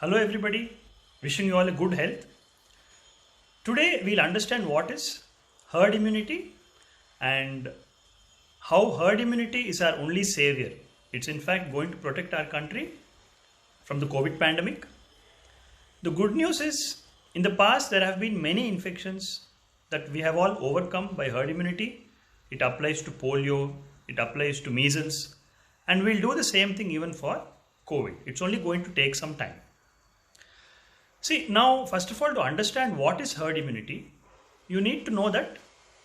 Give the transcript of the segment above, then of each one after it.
Hello everybody, wishing you all a good health. Today we'll understand what is herd immunity and how herd immunity is our only savior. It's in fact going to protect our country from the COVID pandemic. The good news is in the past there have been many infections that we have all overcome by herd immunity. It applies to polio, it applies to measles, and we'll do the same thing even for COVID. It's only going to take some time. See, now, first of all, to understand what is herd immunity, you need to know that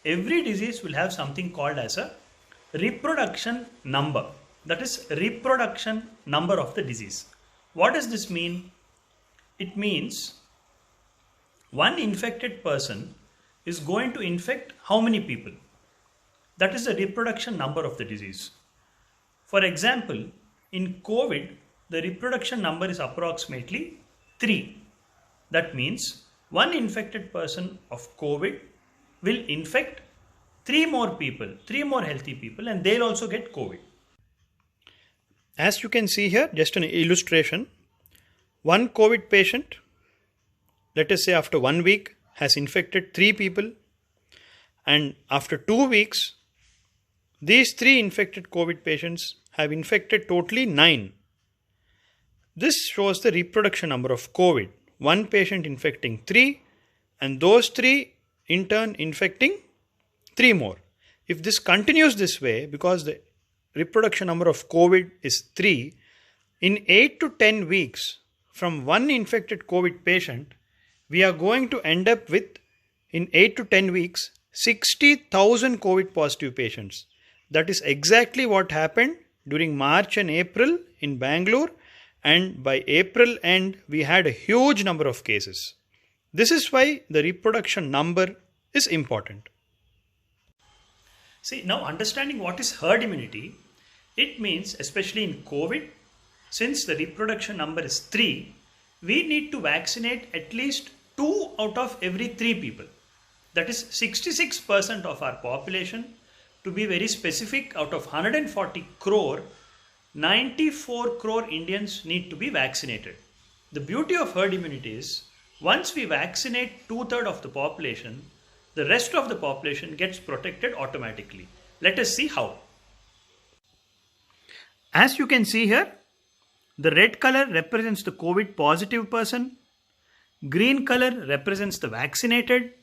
every disease will have something called as a reproduction number. That is, reproduction number of the disease. What does this mean? It means one infected person is going to infect how many people? That is the reproduction number of the disease. For example, in COVID, the reproduction number is approximately 3. That means one infected person of COVID will infect 3 more people, 3 more healthy people, and they'll also get COVID. As you can see here, just an illustration, one COVID patient, let us say after 1 week, has infected 3 people, and after 2 weeks, these 3 infected COVID patients have infected totally 9. This shows the reproduction number of COVID. One patient infecting 3 and those 3 in turn infecting 3 more. If this continues this way, because the reproduction number of COVID is 3, in 8 to 10 weeks from one infected COVID patient, we are going to end up with, in 8 to 10 weeks, 60,000 COVID positive patients. That is exactly what happened during March and April in Bangalore. And by April end, we had a huge number of cases. This is why the reproduction number is important. See, now understanding what is herd immunity, it means, especially in COVID, since the reproduction number is 3, we need to vaccinate at least 2 out of every 3 people. That is 66% of our population. To be very specific, out of 140 crore, 94 crore Indians need to be vaccinated. The beauty of herd immunity is, once we vaccinate 2/3 of the population, the rest of the population gets protected automatically. Let us see how. As you can see here, the red color represents the COVID positive person, green color represents the vaccinated,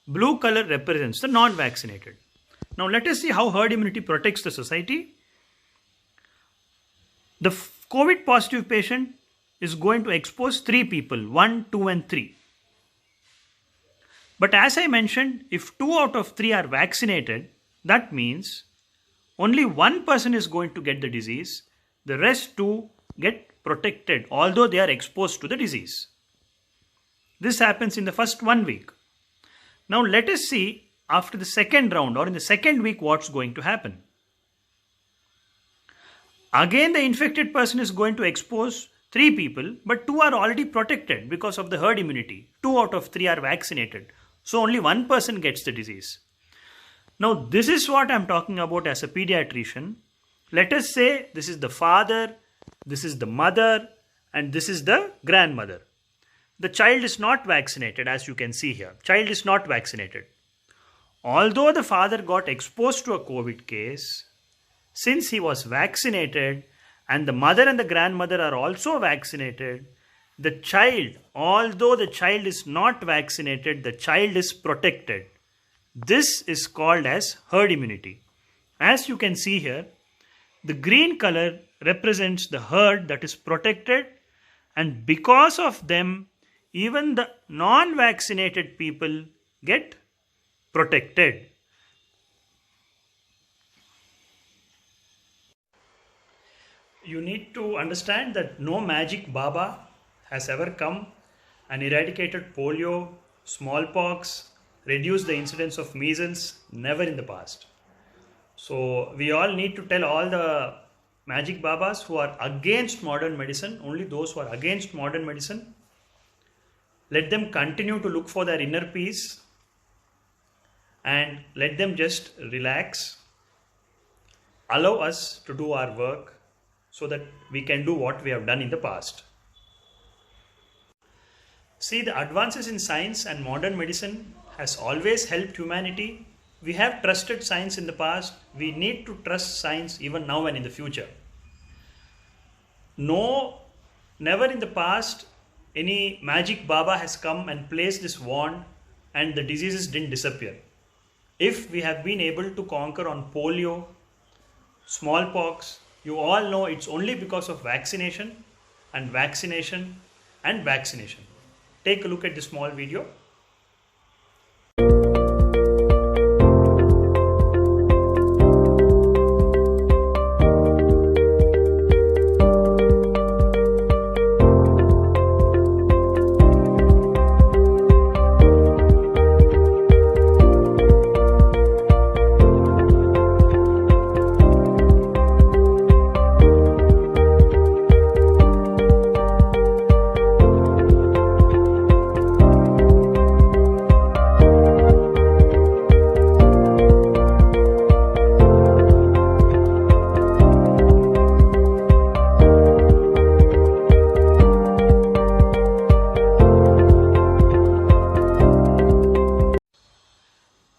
blue color represents the non-vaccinated. Now let us see how herd immunity protects the society. The COVID positive patient is going to expose 3 people, 1, 2 and 3. But as I mentioned, if 2 out of 3 are vaccinated, that means only 1 person is going to get the disease. The rest 2 get protected, although they are exposed to the disease. This happens in the first 1 week. Now let us see after the second round or in the second week what's going to happen. Again, the infected person is going to expose 3 people, but 2 are already protected because of the herd immunity. 2 out of 3 are vaccinated. So only 1 person gets the disease. Now, this is what I'm talking about as a pediatrician. Let us say this is the father, this is the mother, and this is the grandmother. The child is not vaccinated, as you can see here. Child is not vaccinated. Although the father got exposed to a COVID case, since he was vaccinated and the mother and the grandmother are also vaccinated, the child, although the child is not vaccinated, the child is protected. This is called as herd immunity. As you can see here, the green color represents the herd that is protected, and because of them, even the non-vaccinated people get protected. You need to understand that no magic Baba has ever come and eradicated polio, smallpox, reduced the incidence of measles, never in the past. So we all need to tell all the magic Babas who are against modern medicine, only those who are against modern medicine, let them continue to look for their inner peace and let them just relax, allow us to do our work so that we can do what we have done in the past. See, the advances in science and modern medicine has always helped humanity. We have trusted science in the past. We need to trust science even now and in the future. No, never in the past any magic Baba has come and placed this wand and the diseases didn't disappear. If we have been able to conquer on polio, smallpox, you all know it's only because of vaccination and vaccination and vaccination. Take a look at this small video.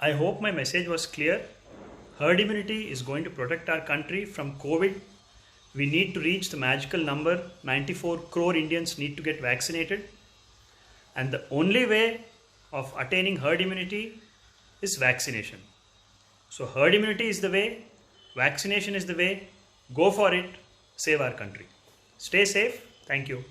I hope my message was clear. Herd immunity is going to protect our country from COVID. We need to reach the magical number. 94 crore Indians need to get vaccinated. And the only way of attaining herd immunity is vaccination. So herd immunity is the way, vaccination is the way. Go for it, save our country. Stay safe. Thank you.